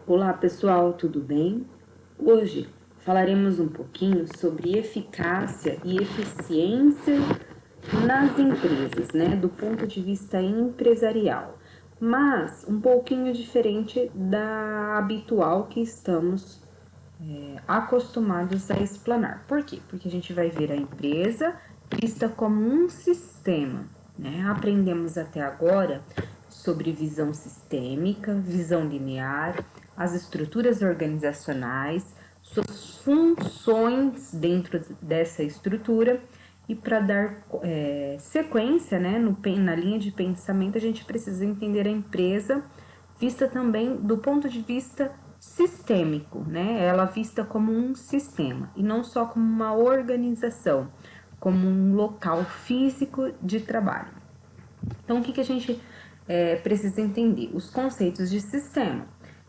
Olá pessoal, tudo bem? Hoje falaremos um pouquinho sobre eficácia e eficiência nas empresas, né? Do ponto de vista empresarial, mas um pouquinho diferente da habitual que estamos acostumados a explanar. Por quê? Porque a gente vai ver a empresa vista como um sistema, né? Aprendemos até agora sobre visão sistêmica, visão linear, as estruturas organizacionais, suas funções dentro dessa estrutura. E para dar sequência, né, na linha de pensamento, a gente precisa entender a empresa vista também do ponto de vista sistêmico, né? Ela vista como um sistema e não só como uma organização, como um local físico de trabalho. Então, o que a gente precisa entender? Os conceitos de sistema.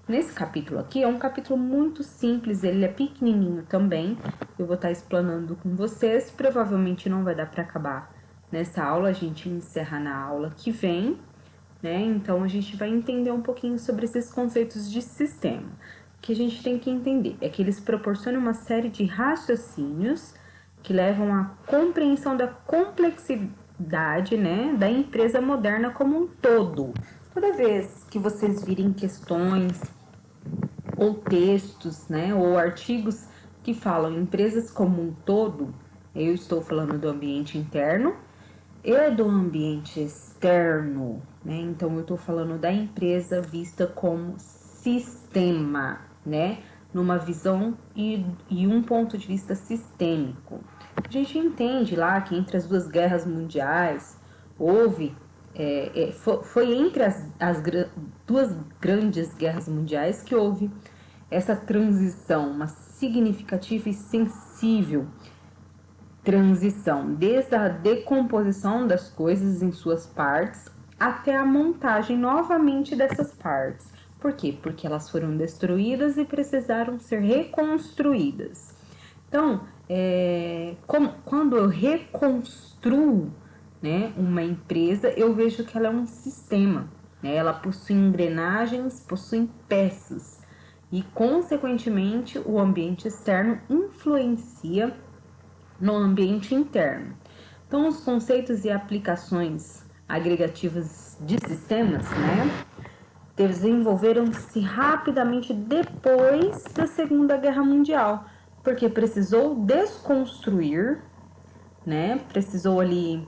Nesse capítulo aqui, é um capítulo muito simples, ele é pequenininho também, eu vou estar explanando com vocês, provavelmente não vai dar para acabar nessa aula, a gente encerra na aula que vem, né? Então, a gente vai entender um pouquinho sobre esses conceitos de sistema. O que a gente tem que entender é que eles proporcionam uma série de raciocínios que levam à compreensão da complexidade, né, da empresa moderna como um todo. Toda vez que vocês virem questões ou textos, né, ou artigos que falam empresas como um todo, eu estou falando do ambiente interno e do ambiente externo, né? Então eu estou falando da empresa vista como sistema, né? Numa visão e um ponto de vista sistêmico. A gente entende lá que entre as duas guerras mundiais houve foi entre as duas grandes guerras mundiais que houve essa transição, uma significativa e sensível transição, desde a decomposição das coisas em suas partes até a montagem novamente dessas partes. Por quê? Porque elas foram destruídas e precisaram ser reconstruídas. Então, quando eu reconstruo, né, uma empresa, eu vejo que ela é um sistema, né? Ela possui engrenagens, possui peças e, consequentemente, o ambiente externo influencia no ambiente interno. Então, os conceitos e aplicações agregativas de sistemas, né, desenvolveram-se rapidamente depois da Segunda Guerra Mundial, porque precisou desconstruir, né, precisou ali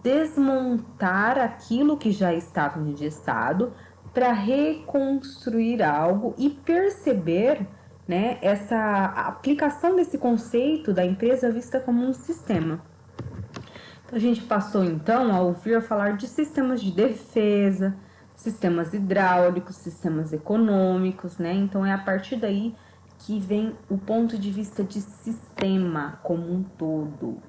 desmontar aquilo que já estava engessado para reconstruir algo e perceber, né, essa aplicação desse conceito da empresa vista como um sistema. Então, a gente passou então a ouvir falar de sistemas de defesa, sistemas hidráulicos, sistemas econômicos, né? Então é a partir daí que vem o ponto de vista de sistema como um todo.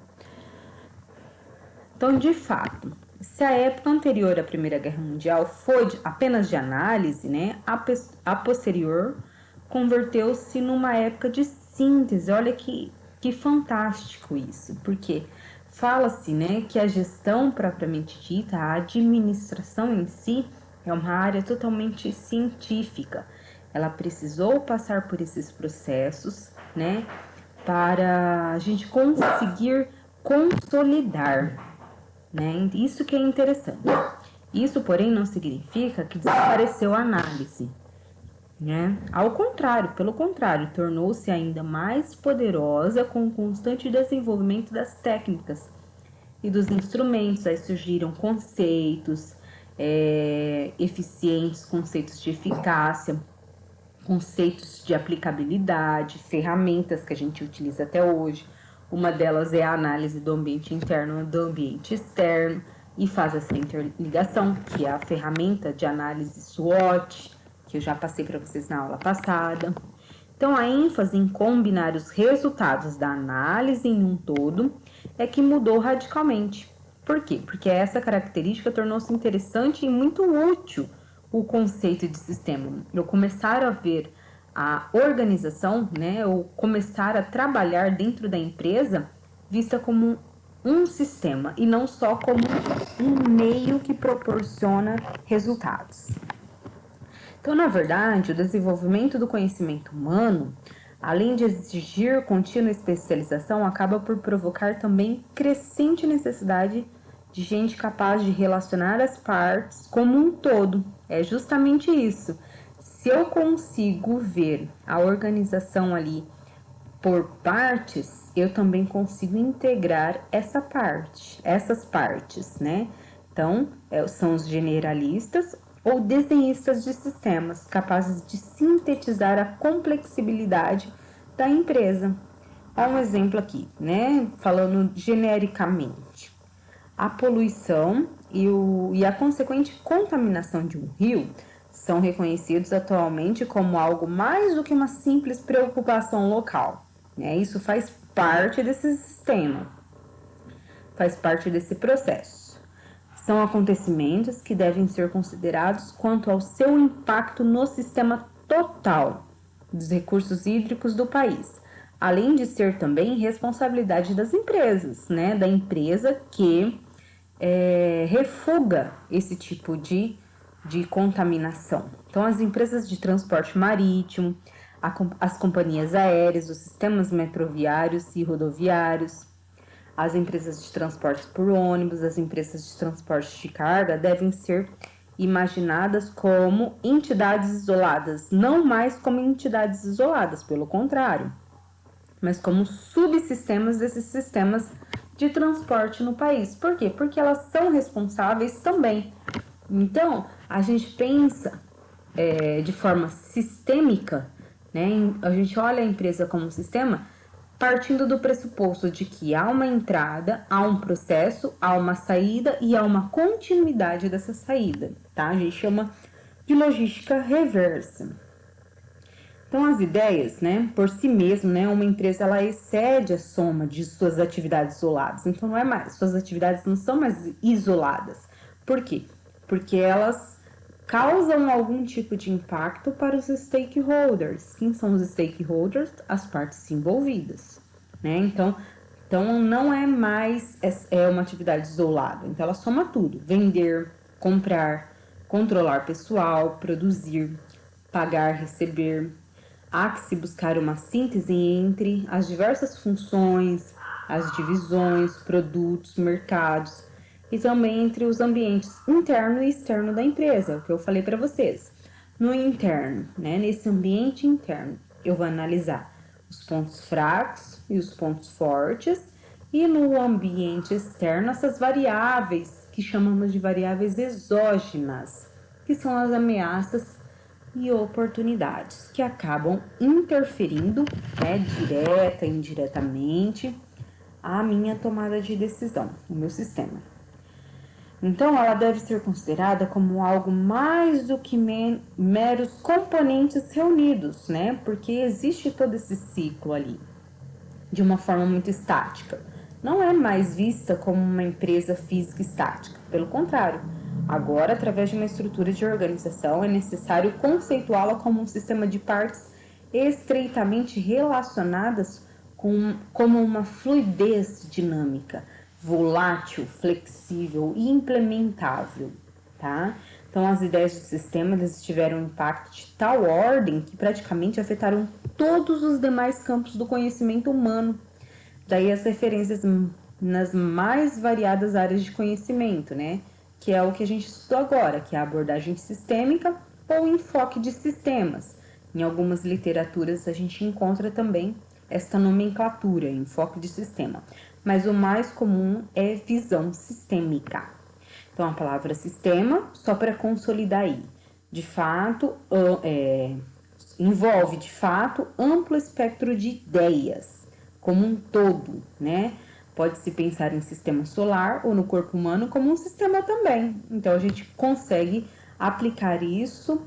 Então, de fato, se a época anterior à Primeira Guerra Mundial foi apenas de análise, né, a posterior converteu-se numa época de síntese. Olha que fantástico isso, porque fala-se, né, que a gestão propriamente dita, a administração em si, é uma área totalmente científica. Ela precisou passar por esses processos, né, para a gente conseguir consolidar, né? Isso que é interessante. Isso, porém, não significa que desapareceu a análise, né? Ao contrário, pelo contrário, tornou-se ainda mais poderosa com o constante desenvolvimento das técnicas e dos instrumentos. Aí surgiram conceitos eficientes, conceitos de eficácia, conceitos de aplicabilidade, ferramentas que a gente utiliza até hoje. Uma delas é a análise do ambiente interno e do ambiente externo e faz essa interligação, que é a ferramenta de análise SWOT, que eu já passei para vocês na aula passada. Então, a ênfase em combinar os resultados da análise em um todo é que mudou radicalmente. Por quê? Porque essa característica tornou-se interessante e muito útil o conceito de sistema. Eu começar a ver a organização, né, ou começar a trabalhar dentro da empresa vista como um sistema e não só como um meio que proporciona resultados. Então, na verdade, o desenvolvimento do conhecimento humano, além de exigir contínua especialização, acaba por provocar também crescente necessidade de gente capaz de relacionar as partes como um todo. É justamente isso. Se eu consigo ver a organização ali por partes, eu também consigo integrar essas partes, né? Então, são os generalistas ou desenhistas de sistemas, capazes de sintetizar a complexibilidade da empresa. Há um exemplo aqui, né? Falando genericamente. A poluição e a consequente contaminação de um rio são reconhecidos atualmente como algo mais do que uma simples preocupação local, né? Isso faz parte desse sistema, faz parte desse processo. São acontecimentos que devem ser considerados quanto ao seu impacto no sistema total dos recursos hídricos do país, além de ser também responsabilidade das empresas, né? Da empresa que refuga esse tipo de contaminação. Então, as empresas de transporte marítimo, as companhias aéreas, os sistemas metroviários e rodoviários, as empresas de transporte por ônibus, as empresas de transporte de carga devem ser imaginadas como entidades isoladas, não mais como entidades isoladas, pelo contrário, mas como subsistemas desses sistemas de transporte no país. Por quê? Porque elas são responsáveis também. Então, a gente pensa de forma sistêmica, né? A gente olha a empresa como um sistema partindo do pressuposto de que há uma entrada, há um processo, há uma saída e há uma continuidade dessa saída, tá? A gente chama de logística reversa. Então, as ideias, né, por si mesmo, né, uma empresa ela excede a soma de suas atividades isoladas. Então, não é mais, suas atividades não são mais isoladas. Por quê? Porque elas causam algum tipo de impacto para os stakeholders. Quem são os stakeholders? As partes envolvidas, né? Então não é mais uma atividade isolada. Então, ela soma tudo: vender, comprar, controlar pessoal, produzir, pagar, receber. Há que se buscar uma síntese entre as diversas funções, as divisões, produtos, mercados e também entre os ambientes interno e externo da empresa, o que eu falei para vocês. No interno, né, nesse ambiente interno, eu vou analisar os pontos fracos e os pontos fortes, e no ambiente externo, essas variáveis que chamamos de variáveis exógenas, que são as ameaças e oportunidades que acabam interferindo, né, direta e indiretamente, a minha tomada de decisão, o meu sistema. Então, ela deve ser considerada como algo mais do que meros componentes reunidos, né? Porque existe todo esse ciclo ali, de uma forma muito estática. Não é mais vista como uma empresa física estática, pelo contrário. Agora, através de uma estrutura de organização, é necessário conceituá-la como um sistema de partes estreitamente relacionadas como uma fluidez dinâmica, volátil, flexível e implementável, tá? Então, as ideias do sistema eles tiveram um impacto de tal ordem que praticamente afetaram todos os demais campos do conhecimento humano. Daí as referências nas mais variadas áreas de conhecimento, né? Que é o que a gente estudou agora, que é a abordagem sistêmica ou enfoque de sistemas. Em algumas literaturas a gente encontra também esta nomenclatura, enfoque de sistema. Mas o mais comum é visão sistêmica. Então, a palavra sistema, só para consolidar aí, de fato, envolve, de fato, amplo espectro de ideias, como um todo, né? Pode-se pensar em sistema solar ou no corpo humano como um sistema também. Então, a gente consegue aplicar isso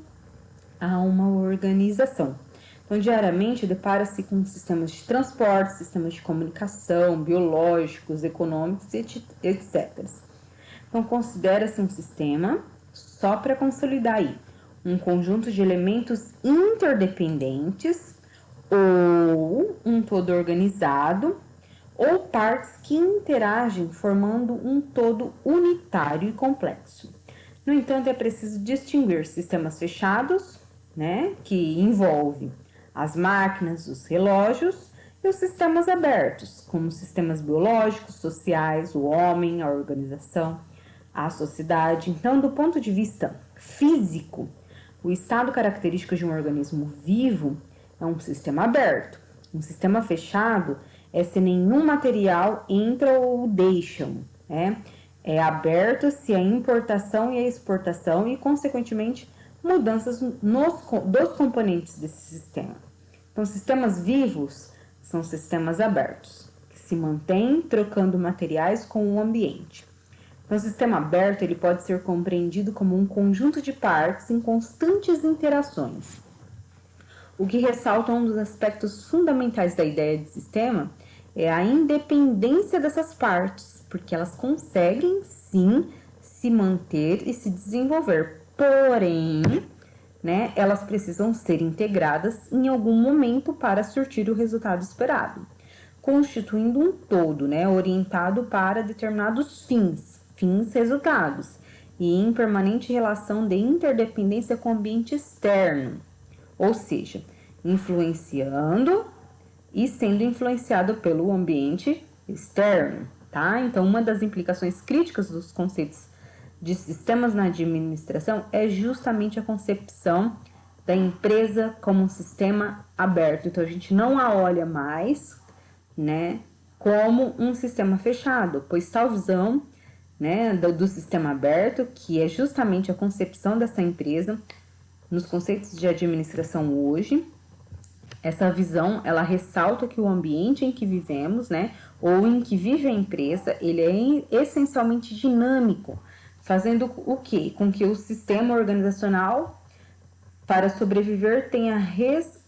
a uma organização. Então, diariamente, depara-se com sistemas de transporte, sistemas de comunicação, biológicos, econômicos, etc. Então, considera-se um sistema, só para consolidar aí, um conjunto de elementos interdependentes ou um todo organizado ou partes que interagem formando um todo unitário e complexo. No entanto, é preciso distinguir sistemas fechados né, que envolve as máquinas, os relógios e os sistemas abertos, como sistemas biológicos, sociais, o homem, a organização, a sociedade. Então, do ponto de vista físico, o estado característico de um organismo vivo é um sistema aberto. Um sistema fechado é se nenhum material entra ou deixa, né? É aberto se a importação e a exportação e, consequentemente, mudanças dos componentes desse sistema. Então, sistemas vivos são sistemas abertos, que se mantêm trocando materiais com o ambiente. Então, o sistema aberto ele pode ser compreendido como um conjunto de partes em constantes interações. O que ressalta um dos aspectos fundamentais da ideia de sistema é a independência dessas partes, porque elas conseguem, sim, se manter e se desenvolver. Porém, né, elas precisam ser integradas em algum momento para surtir o resultado esperado, constituindo um todo, né, orientado para determinados fins resultados, e em permanente relação de interdependência com o ambiente externo, ou seja, influenciando e sendo influenciado pelo ambiente externo, tá? Então, uma das implicações críticas dos conceitos de sistemas na administração é justamente a concepção da empresa como um sistema aberto. Então, a gente não a olha mais, né, como um sistema fechado, pois tal visão, né, do sistema aberto, que é justamente a concepção dessa empresa nos conceitos de administração hoje, essa visão, ela ressalta que o ambiente em que vivemos, né, ou em que vive a empresa, ele é essencialmente dinâmico, fazendo o quê? Com que o sistema organizacional, para sobreviver, tenha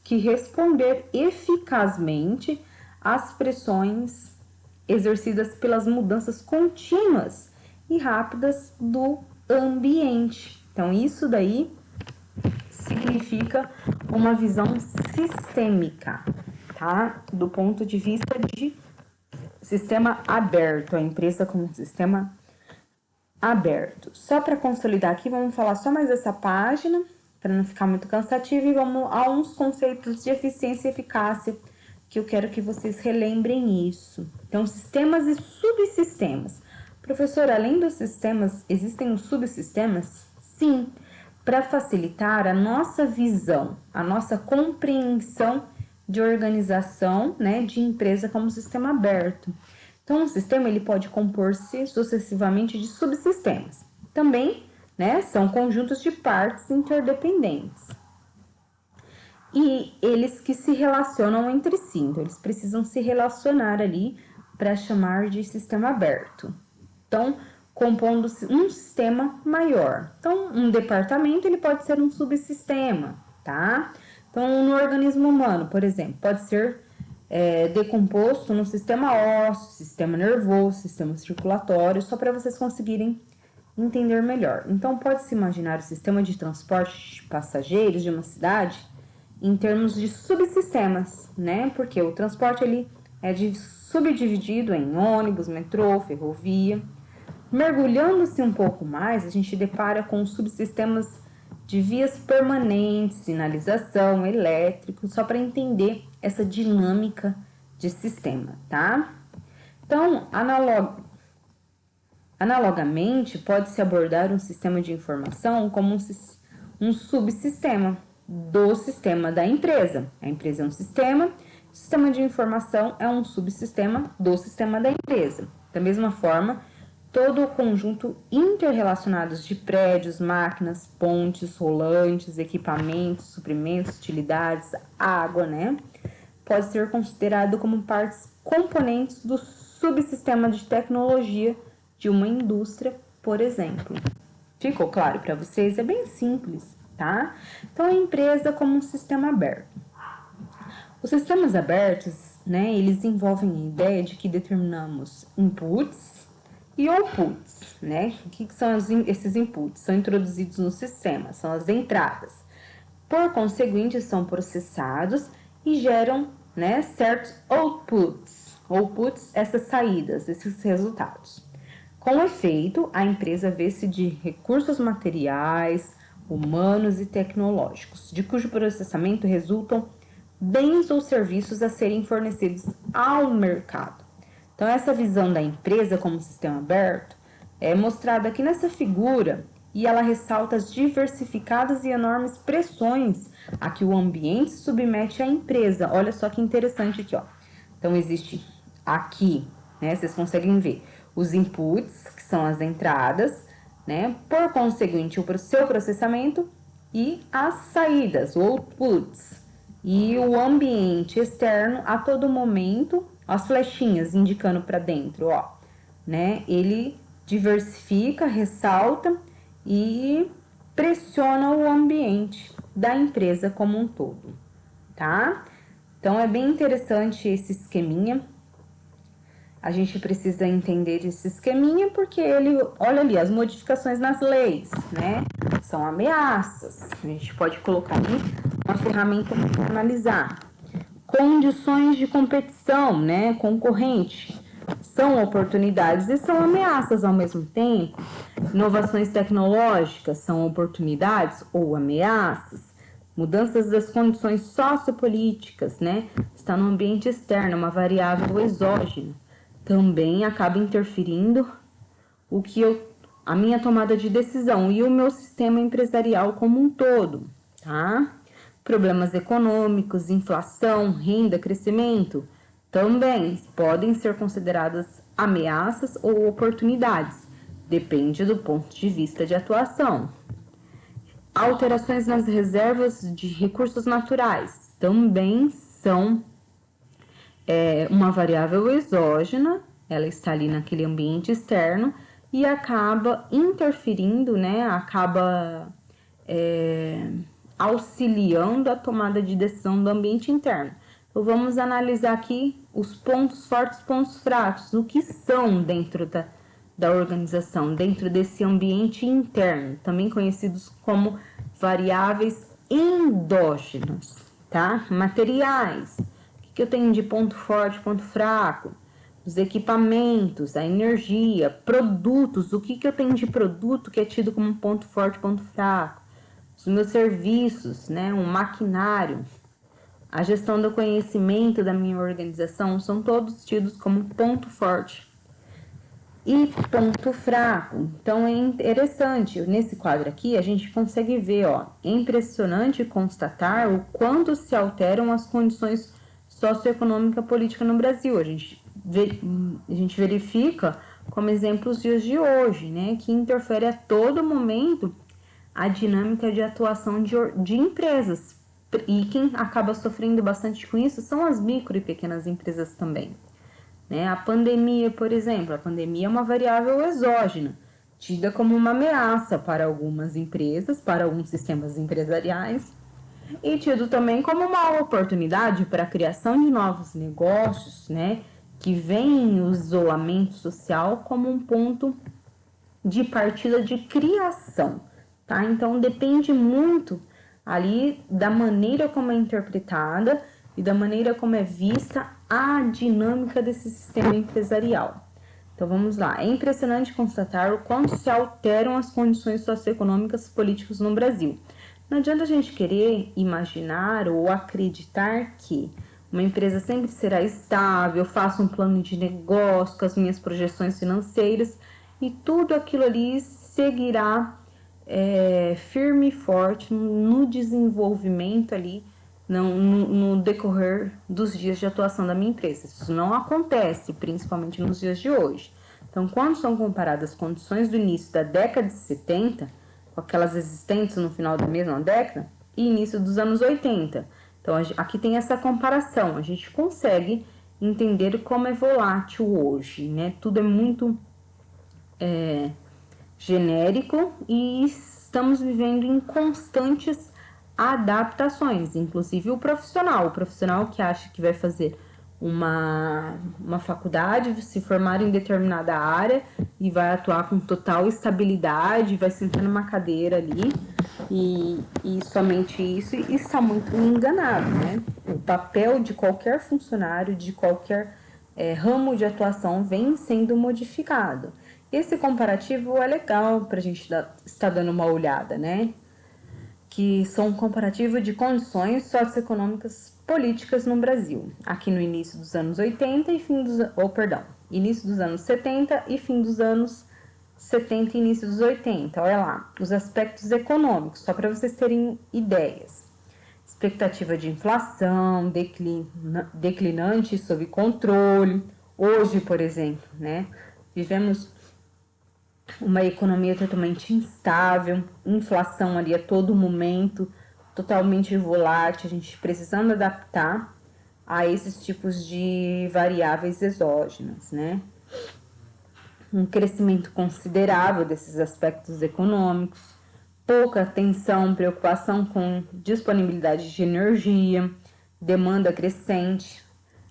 que responder eficazmente às pressões exercidas pelas mudanças contínuas e rápidas do ambiente. Então, isso daí significa uma visão sistêmica, tá? Do ponto de vista de sistema aberto, a empresa como um sistema aberto. Só para consolidar aqui, vamos falar só mais essa página, para não ficar muito cansativo, e vamos a uns conceitos de eficiência e eficácia, que eu quero que vocês relembrem isso. Então, sistemas e subsistemas. Professor, além dos sistemas, existem os subsistemas? Sim, para facilitar a nossa visão, a nossa compreensão de organização, né, de empresa como sistema aberto. Então, um sistema ele pode compor-se sucessivamente de subsistemas. Também, né, são conjuntos de partes interdependentes. E eles que se relacionam entre si, então eles precisam se relacionar ali para chamar de sistema aberto. Então, compondo-se um sistema maior. Então, um departamento ele pode ser um subsistema, tá? Então, no organismo humano, por exemplo, pode ser decomposto no sistema ósseo, sistema nervoso, sistema circulatório, só para vocês conseguirem entender melhor. Então, pode-se imaginar o sistema de transporte de passageiros de uma cidade em termos de subsistemas, né? Porque o transporte ele é subdividido em ônibus, metrô, ferrovia. Mergulhando-se um pouco mais, a gente depara com subsistemas de vias permanentes, sinalização, elétrico, só para entender essa dinâmica de sistema, tá? Então, analogamente, pode-se abordar um sistema de informação como um subsistema do sistema da empresa. A empresa é um sistema, o sistema de informação é um subsistema do sistema da empresa. Da mesma forma, todo o conjunto interrelacionados de prédios, máquinas, pontes, rolantes, equipamentos, suprimentos, utilidades, água, né? Pode ser considerado como partes componentes do subsistema de tecnologia de uma indústria, por exemplo. Ficou claro para vocês? É bem simples, tá? Então, a empresa como um sistema aberto. Os sistemas abertos, né, eles envolvem a ideia de que determinamos inputs e outputs, né? O que são esses inputs? São introduzidos no sistema, são as entradas. Por conseguinte, são processados e geram, né, certos outputs. Outputs, essas saídas, esses resultados. Com efeito, a empresa vê-se de recursos materiais, humanos e tecnológicos, de cujo processamento resultam bens ou serviços a serem fornecidos ao mercado. Então, essa visão da empresa como sistema aberto é mostrada aqui nessa figura e ela ressalta as diversificadas e enormes pressões a que o ambiente submete à empresa. Olha só que interessante aqui, ó. Então, existe aqui, né, vocês conseguem ver os inputs, que são as entradas, né, por conseguinte, o seu processamento e as saídas, o outputs. E o ambiente externo, a todo momento, as flechinhas indicando para dentro, ó, né? Ele diversifica, ressalta e pressiona o ambiente da empresa como um todo, tá? Então, é bem interessante esse esqueminha. A gente precisa entender esse esqueminha porque ele, olha ali, as modificações nas leis, né? São ameaças. A gente pode colocar ali uma ferramenta para analisar. Condições de competição, né? Concorrente. São oportunidades e são ameaças ao mesmo tempo. Inovações tecnológicas são oportunidades ou ameaças. Mudanças das condições sociopolíticas, né? Está no ambiente externo, uma variável exógena. Também acaba interferindo a minha tomada de decisão e o meu sistema empresarial como um todo, tá? Problemas econômicos, inflação, renda, crescimento, também podem ser consideradas ameaças ou oportunidades, depende do ponto de vista de atuação. Alterações nas reservas de recursos naturais também são uma variável exógena, ela está ali naquele ambiente externo e acaba interferindo, né? Acaba auxiliando a tomada de decisão do ambiente interno. Então, vamos analisar aqui os pontos fortes e pontos fracos, o que são dentro da organização, dentro desse ambiente interno, também conhecidos como variáveis endógenas, tá? Materiais. O que eu tenho de ponto forte, ponto fraco? Os equipamentos, a energia, produtos. O que eu tenho de produto que é tido como ponto forte, ponto fraco? Os meus serviços, né? Um maquinário. A gestão do conhecimento da minha organização são todos tidos como ponto forte e ponto fraco. Então, é interessante. Nesse quadro aqui, a gente consegue ver, ó, é impressionante constatar o quanto se alteram as condições socioeconômica política no Brasil. A gente verifica como exemplos os dias de hoje, né, que interfere a todo momento a dinâmica de atuação de empresas. E quem acaba sofrendo bastante com isso são as micro e pequenas empresas também. Né? A pandemia, por exemplo, a pandemia é uma variável exógena, tida como uma ameaça para algumas empresas, para alguns sistemas empresariais, e tido também como uma oportunidade para a criação de novos negócios, né, que veem o isolamento social como um ponto de partida de criação, tá? Então, depende muito ali da maneira como é interpretada e da maneira como é vista a dinâmica desse sistema empresarial. Então, vamos lá. É impressionante constatar o quanto se alteram as condições socioeconômicas e políticas no Brasil. Não adianta a gente querer imaginar ou acreditar que uma empresa sempre será estável, faça um plano de negócio com as minhas projeções financeiras e tudo aquilo ali seguirá firme e forte no desenvolvimento ali, no decorrer dos dias de atuação da minha empresa. Isso não acontece, principalmente nos dias de hoje. Então, quando são comparadas as condições do início da década de 70, com aquelas existentes no final da mesma década, e início dos anos 80. Então, aqui tem essa comparação. A gente consegue entender como é volátil hoje, né? Tudo é muito genérico e estamos vivendo em constantes adaptações. Inclusive o profissional que acha que vai fazer uma faculdade, se formar em determinada área e vai atuar com total estabilidade, vai sentar numa cadeira ali e somente isso, e está muito enganado, né? O papel de qualquer funcionário, de qualquer ramo de atuação vem sendo modificado. Esse comparativo é legal para a gente estar dando uma olhada, né? que são um comparativo de condições socioeconômicas políticas no Brasil, aqui no início dos anos 80 e início dos anos 70 e fim dos anos 70 e início dos 80. Olha lá, os aspectos econômicos, só para vocês terem ideias. Expectativa de inflação, declinante sob controle. Hoje, por exemplo, né, vivemos uma economia totalmente instável, inflação ali a todo momento, totalmente volátil, a gente precisando adaptar a esses tipos de variáveis exógenas, né? Um crescimento considerável desses aspectos econômicos, pouca atenção, preocupação com disponibilidade de energia, demanda crescente.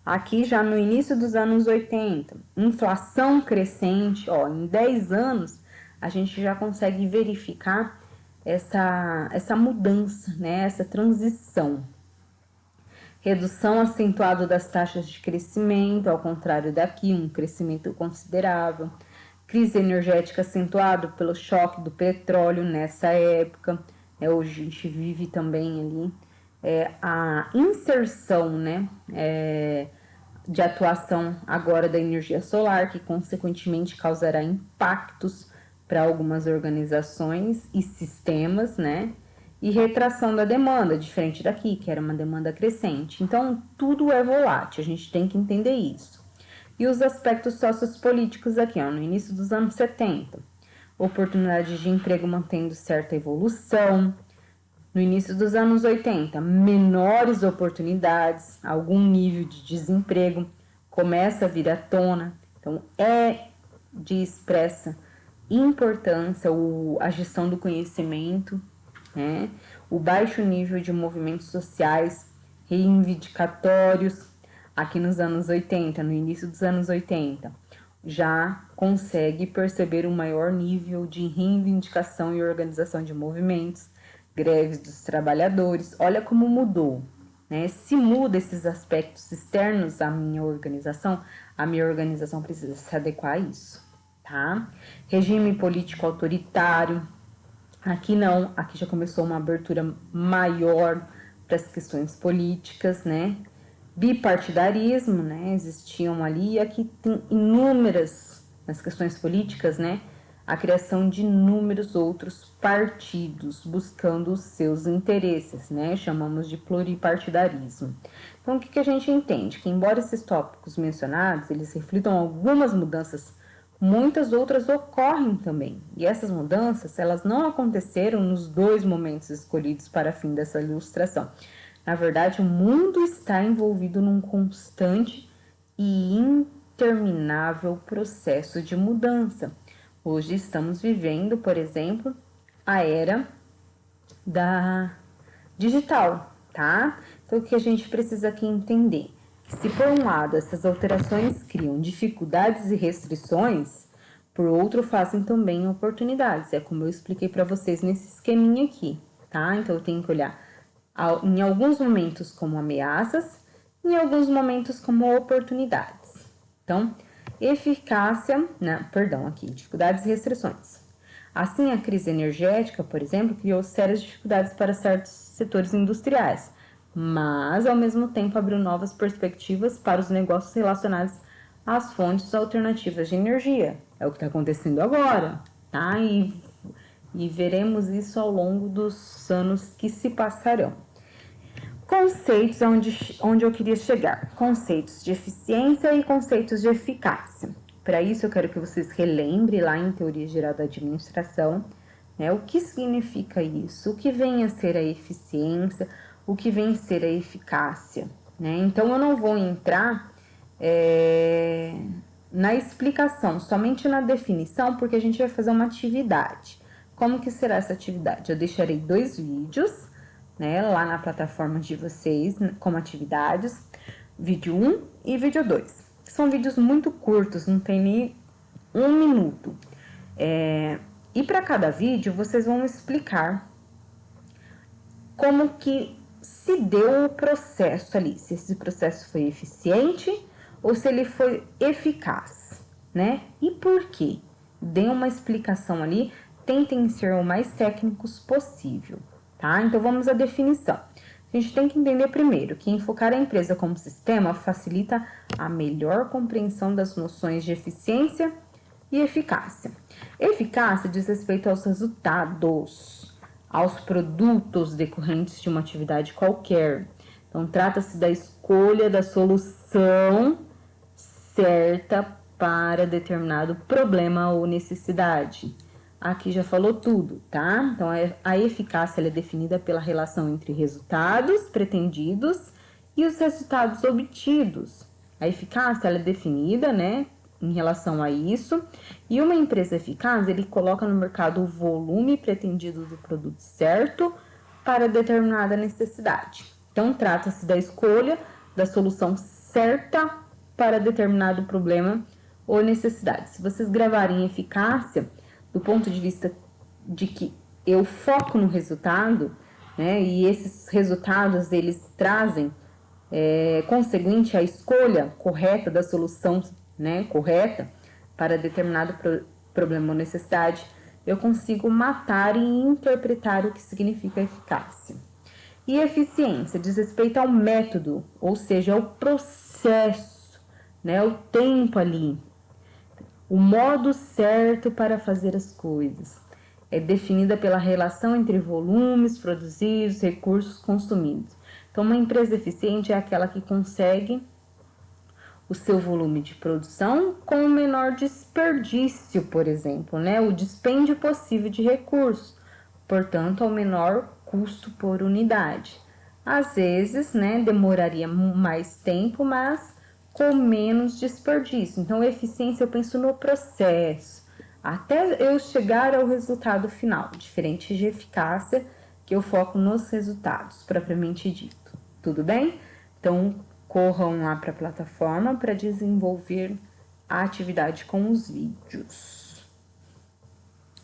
Aqui já no início dos anos 80, inflação crescente, ó, em 10 anos a gente já consegue verificar essa mudança, né, essa transição. Redução acentuada das taxas de crescimento, ao contrário daqui, um crescimento considerável. Crise energética acentuada pelo choque do petróleo nessa época. Hoje a gente vive também ali a inserção, né, de atuação agora da energia solar, que consequentemente causará impactos para algumas organizações e sistemas, né? E retração da demanda, diferente daqui, que era uma demanda crescente. Então, tudo é volátil, a gente tem que entender isso. E os aspectos sociopolíticos aqui, ó, no início dos anos 70. Oportunidade de emprego mantendo certa evolução. No início dos anos 80, menores oportunidades, algum nível de desemprego começa a vir à tona. Então, é de expressa importância a gestão do conhecimento, né? O baixo nível de movimentos sociais reivindicatórios, aqui nos anos 80, no início dos anos 80, já consegue perceber um maior nível de reivindicação e organização de movimentos, greves dos trabalhadores. Olha como mudou, né? Se muda esses aspectos externos à minha organização, a minha organização precisa se adequar a isso, tá? Regime político autoritário. Aqui não, aqui já começou uma abertura maior para as questões políticas, né? Bipartidarismo, né? Existiam ali, e aqui tem inúmeras, nas questões políticas, né? A criação de inúmeros outros partidos buscando os seus interesses, né? Chamamos de pluripartidarismo. Então, o que a gente entende? Que embora esses tópicos mencionados, eles reflitam algumas mudanças, muitas outras ocorrem também. E essas mudanças, elas não aconteceram nos dois momentos escolhidos para fim dessa ilustração. Na verdade, o mundo está envolvido num constante e interminável processo de mudança. Hoje estamos vivendo, por exemplo, a era da digital, tá? Então, o que a gente precisa aqui entender? Se por um lado essas alterações criam dificuldades e restrições, por outro fazem também oportunidades. É como eu expliquei para vocês nesse esqueminha aqui, tá? Então eu tenho que olhar em alguns momentos como ameaças, em alguns momentos como oportunidades. Então, dificuldades e restrições. Assim, a crise energética, por exemplo, criou sérias dificuldades para certos setores industriais, mas, ao mesmo tempo, abriu novas perspectivas para os negócios relacionados às fontes alternativas de energia. É o que está acontecendo agora, tá? E veremos isso ao longo dos anos que se passarão. Conceitos onde eu queria chegar. Conceitos de eficiência e conceitos de eficácia. Para isso, eu quero que vocês relembrem lá em Teoria Geral da Administração, né, o que significa isso, o que vem a ser a eficiência, o que vem a ser a eficácia, né? Então, eu não vou entrar na explicação, somente na definição, porque a gente vai fazer uma atividade. Como que será essa atividade? Eu deixarei 2 vídeos, né, lá na plataforma de vocês, como atividades, vídeo 1 e vídeo 2. São vídeos muito curtos, não tem nem 1 minuto. E para cada vídeo, vocês vão explicar como que se deu o processo ali, se esse processo foi eficiente ou se ele foi eficaz, né? E por quê? Dê uma explicação ali, tentem ser o mais técnicos possível, tá? Então, vamos à definição. A gente tem que entender primeiro que enfocar a empresa como sistema facilita a melhor compreensão das noções de eficiência e eficácia. Eficácia diz respeito aos resultados, aos produtos decorrentes de uma atividade qualquer. Então, trata-se da escolha da solução certa para determinado problema ou necessidade. Aqui já falou tudo, tá? Então, a eficácia ela é definida pela relação entre resultados pretendidos e os resultados obtidos. A eficácia ela é definida, né, em relação a isso. E uma empresa eficaz, ele coloca no mercado o volume pretendido do produto certo para determinada necessidade. Então, trata-se da escolha da solução certa para determinado problema ou necessidade. Se vocês gravarem eficácia, do ponto de vista de que eu foco no resultado, né, e esses resultados, eles trazem conseguinte a escolha correta da solução, né, correta para determinado problema ou necessidade, eu consigo matar e interpretar o que significa eficácia. E eficiência diz respeito ao método, ou seja, ao processo, né, o tempo ali, o modo certo para fazer as coisas. É definida pela relação entre volumes produzidos, recursos consumidos. Então, uma empresa eficiente é aquela que consegue o seu volume de produção com o menor desperdício, por exemplo, né? O dispêndio possível de recursos, portanto, ao menor custo por unidade. Às vezes, né, demoraria mais tempo, mas com menos desperdício. Então, eficiência eu penso no processo, até eu chegar ao resultado final, diferente de eficácia, que eu foco nos resultados, propriamente dito. Tudo bem? Então, corram lá para a plataforma para desenvolver a atividade com os vídeos.